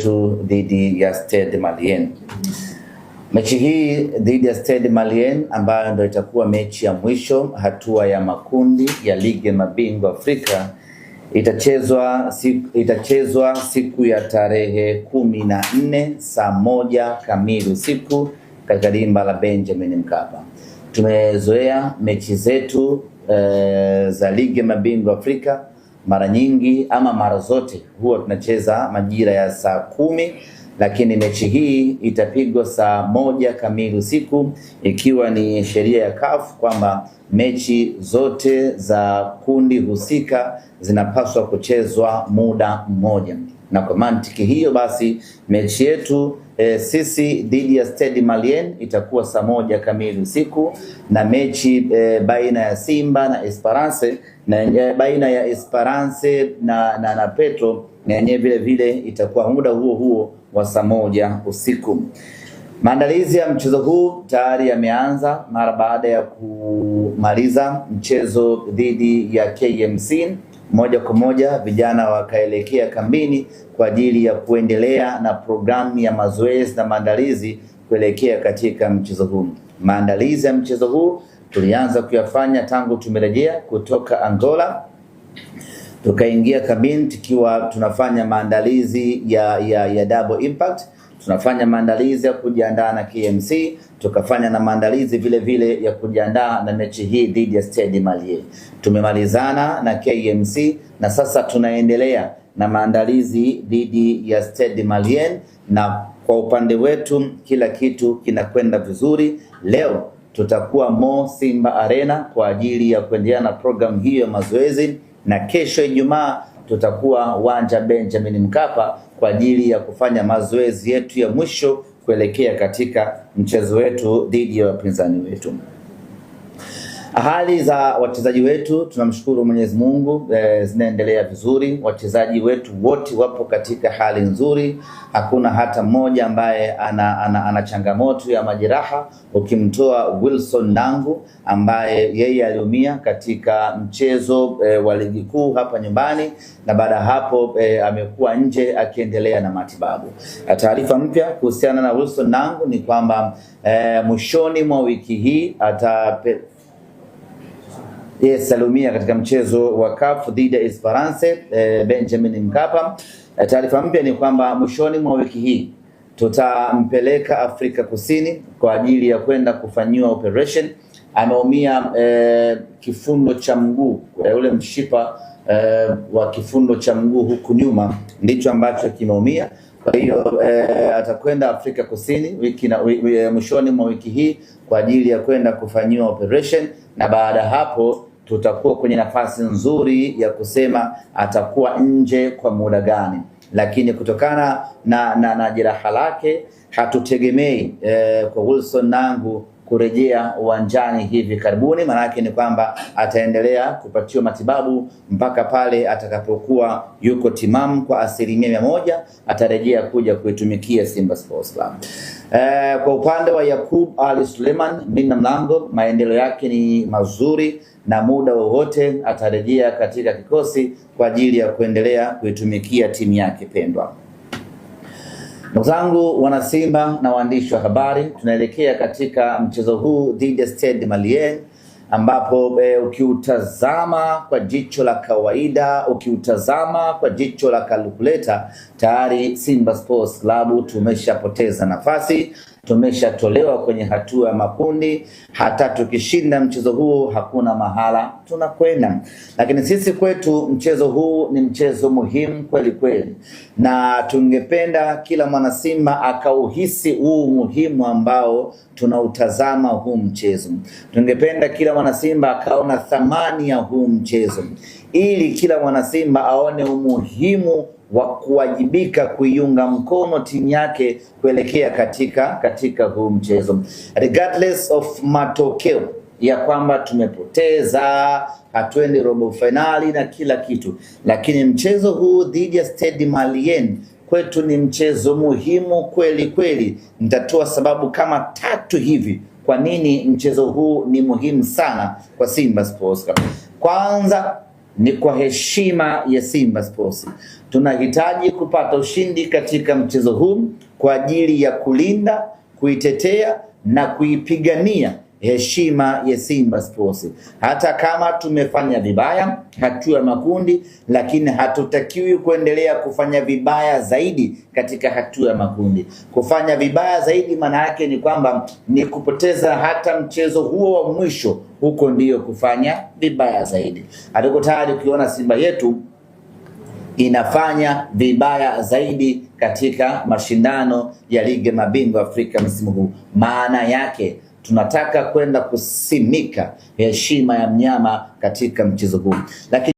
yetu dhidi ya Stade Malien. Mechi hii dhidi ya Stade Malien ambayo ndio itakuwa mechi ya mwisho hatua ya makundi ya Ligi ya Mabingwa Afrika itachezwa siku ya tarehe 14 saa 1 kamili usiku katika dimba la Benjamin Mkapa. Tumezoea mechi zetu za Ligi ya Mabingwa Afrika mara nyingi ama mara zote huwa tunacheza majira ya saa 10, lakini mechi hii itapigwa saa 1 kamili usiku, ikiwa ni sheria ya CAF kwamba mechi zote za kundi husika zinapaswa kuchezwa muda mmoja. Na kwa mantiki hiyo basi mechi yetu sisi dhidi ya Stade Malien itakuwa saa 1 kamili usiku, na mechi baina ya Simba na Esperance na baina ya Esperance na Petro na yenyewe vile vile itakuwa muda huo huo wa saa 1 usiku. Maandalizi ya mchezo huu tayari yameanza mara baada ya kumaliza mchezo dhidi ya KMC. Moja kwa moja vijana wakaelekea kambini kwa ajili ya kuendelea na programu ya mazoezi na maandalizi kuelekea katika mchezo huu. Maandalizi ya mchezo huu tulianza kuyafanya tangu tumerejea kutoka Angola. Tukaingia kambini tukiwa tunafanya maandalizi ya Double Impact, tunafanya maandalizi ya kujiandaa na KMC, tukafanya na maandalizi vile vile ya kujiandaa na mechi hii dhidi ya Stade Malien. Tumemalizana na KMC na sasa tunaendelea na maandalizi dhidi ya Stade Malien, na kwa upande wetu kila kitu kinakwenda vizuri. Leo tutakuwa Mo Simba Arena kwa ajili ya kuendelea na program hiyo ya mazoezi, na kesho Ijumaa tutakuwa uwanja Benjamin Mkapa kwa ajili ya kufanya mazoezi yetu ya mwisho kuelekea katika mchezo wetu dhidi ya wapinzani wetu. Hali za wachezaji wetu tunamshukuru Mwenyezi Mungu, zinaendelea vizuri. Wachezaji wetu wote wapo katika hali nzuri. Hakuna hata mmoja ambaye ana changamoto ya majeraha, ukimtoa Wilson Nangu ambaye yeye aliumia katika mchezo wa ligi kuu hapa nyumbani, na baada hapo amekuwa nje akiendelea na matibabu. Taarifa mpya kuhusiana na Wilson Nangu ni kwamba mwishoni mwa wiki hii salumia katika mchezo wa CAF dhidi ya Esperance Benjamin Mkapa. Taarifa mpya ni kwamba mwishoni mwa wiki hii tutampeleka Afrika Kusini kwa ajili ya kwenda kufanyiwa operation. Ameumia kifundo cha mguu, ule mshipa wa kifundo cha mguu huku nyuma ndicho ambacho kimeumia. Kwa hiyo atakwenda Afrika Kusini mwishoni mwa wiki hii kwa ajili ya kwenda kufanyiwa operation, na baada hapo tutakuwa kwenye nafasi nzuri ya kusema atakuwa nje kwa muda gani. Lakini kutokana na jeraha lake hatutegemei kwa Wilson Nangu kurejea uwanjani hivi karibuni. Maana yake ni kwamba ataendelea kupatiwa matibabu mpaka pale atakapokuwa yuko timamu kwa 100%, atarejea kuja kuitumikia Simba Sports Club. Kwa upande wa Yakub Ali Suleiman Minna Mlango, maendeleo yake ni mazuri na muda wowote atarejea katika kikosi kwa ajili ya kuendelea kuitumikia timu yake pendwa. Ndugu zangu wana Simba na waandishi wa habari, tunaelekea katika mchezo huu dhidi ya Stade Malien, ambapo ukiutazama kwa jicho la kawaida, ukiutazama kwa jicho la kalkuleta, tayari Simba Sports Club tumeshapoteza nafasi, tumeshatolewa kwenye hatua ya makundi. Hata tukishinda mchezo huu hakuna mahala tunakwenda. Lakini sisi kwetu mchezo huu ni mchezo muhimu kweli kweli, na tungependa kila mwana Simba akauhisi huu muhimu ambao tunautazama huu mchezo. Tungependa kila mwana Simba akaona thamani ya huu mchezo, ili kila mwana Simba aone umuhimu wa kuwajibika kuiunga mkono timu yake kuelekea katika huu mchezo, regardless of matokeo ya kwamba tumepoteza, hatuendi robo finali na kila kitu. Lakini mchezo huu dhidi ya Stade Malien kwetu ni mchezo muhimu kweli kweli. Nitatoa sababu kama 3 hivi kwa nini mchezo huu ni muhimu sana kwa Simba Sports Club. Kwanza, ni kwa heshima ya Simba Sports. Tunahitaji kupata ushindi katika mchezo huu kwa ajili ya kulinda, kuitetea na kuipigania heshima ya Simba Sports. Hata kama tumefanya vibaya hatua ya makundi, lakini hatutakiwi kuendelea kufanya vibaya zaidi katika hatua ya makundi. Kufanya vibaya zaidi maana yake ni kwamba ni kupoteza hata mchezo huo wa mwisho, huko ndiyo kufanya vibaya zaidi. Hatuko tayari ukiona Simba yetu inafanya vibaya zaidi katika mashindano ya ligi mabingwa Afrika msimu huu. Maana yake tunataka kwenda kusimika heshima ya mnyama katika mchezo huu. Lakini